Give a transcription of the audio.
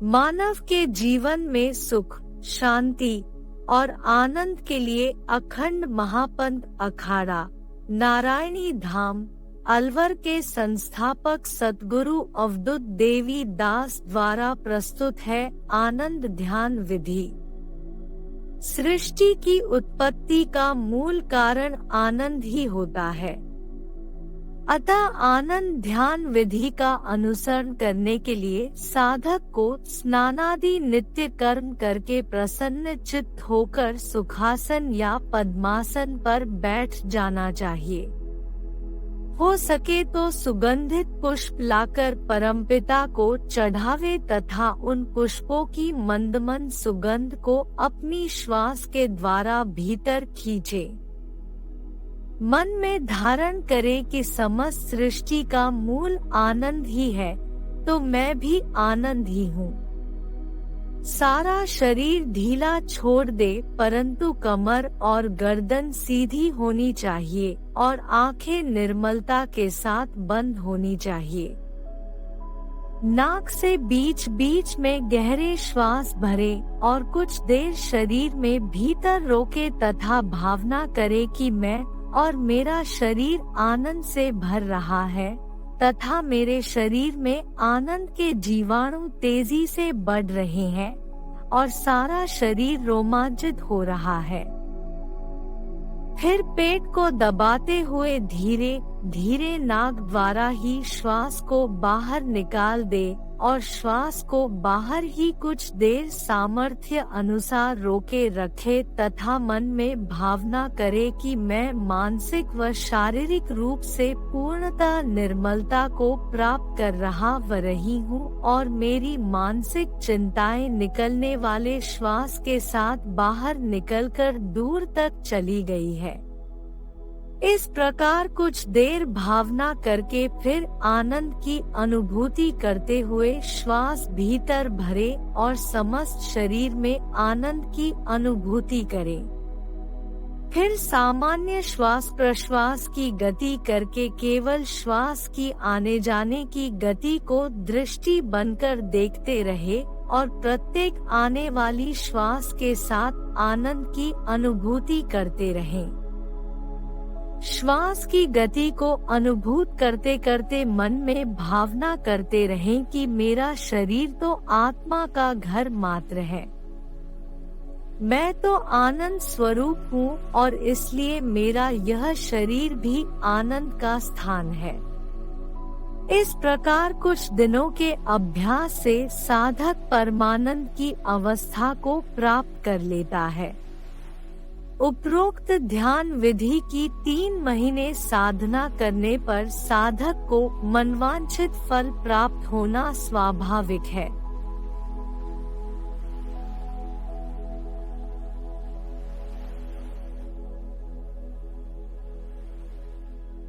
मानव के जीवन में सुख, शांति और आनंद के लिए अखंड महापंथ अखाड़ा नारायणी धाम अलवर के संस्थापक सद्गुरु अवधूत देवी दास द्वारा प्रस्तुत है आनंद ध्यान विधि। सृष्टि की उत्पत्ति का मूल कारण आनंद ही होता है। अतः आनंद ध्यान विधि का अनुसरण करने के लिए साधक को स्नानादि नित्य कर्म करके प्रसन्न चित्त होकर सुखासन या पद्मासन पर बैठ जाना चाहिए। हो सके तो सुगंधित पुष्प लाकर परमपिता को चढ़ावे तथा उन पुष्पों की मंदमंद सुगंध को अपनी श्वास के द्वारा भीतर खींचे। मन में धारण करे कि समस्त सृष्टि का मूल आनंद ही है, तो मैं भी आनंद ही हूँ। सारा शरीर ढीला छोड़ दे, परंतु कमर और गर्दन सीधी होनी चाहिए और आंखें निर्मलता के साथ बंद होनी चाहिए। नाक से बीच बीच में गहरे श्वास भरे और कुछ देर शरीर में भीतर रोके तथा भावना करे कि मैं और मेरा शरीर आनंद से भर रहा है तथा मेरे शरीर में आनंद के जीवाणु तेजी से बढ़ रहे हैं और सारा शरीर रोमांचित हो रहा है। फिर पेट को दबाते हुए धीरे धीरे नाक द्वारा ही श्वास को बाहर निकाल दे और श्वास को बाहर ही कुछ देर सामर्थ्य अनुसार रोके रखे तथा मन में भावना करे कि मैं मानसिक व शारीरिक रूप से पूर्णतः निर्मलता को प्राप्त कर रहा व रही हूँ और मेरी मानसिक चिंताएं निकलने वाले श्वास के साथ बाहर निकलकर दूर तक चली गई है। इस प्रकार कुछ देर भावना करके फिर आनंद की अनुभूति करते हुए श्वास भीतर भरे और समस्त शरीर में आनंद की अनुभूति करें। फिर सामान्य श्वास प्रश्वास की गति करके केवल श्वास की आने जाने की गति को दृष्टि बनकर देखते रहे और प्रत्येक आने वाली श्वास के साथ आनंद की अनुभूति करते रहें। श्वास की गति को अनुभूत करते करते मन में भावना करते रहें कि मेरा शरीर तो आत्मा का घर मात्र है। मैं तो आनंद स्वरूप हूँ और इसलिए मेरा यह शरीर भी आनंद का स्थान है। इस प्रकार कुछ दिनों के अभ्यास से साधक परमानंद की अवस्था को प्राप्त कर लेता है। उपरोक्त ध्यान विधि की 3 महीने साधना करने पर साधक को मनवांछित फल प्राप्त होना स्वाभाविक है।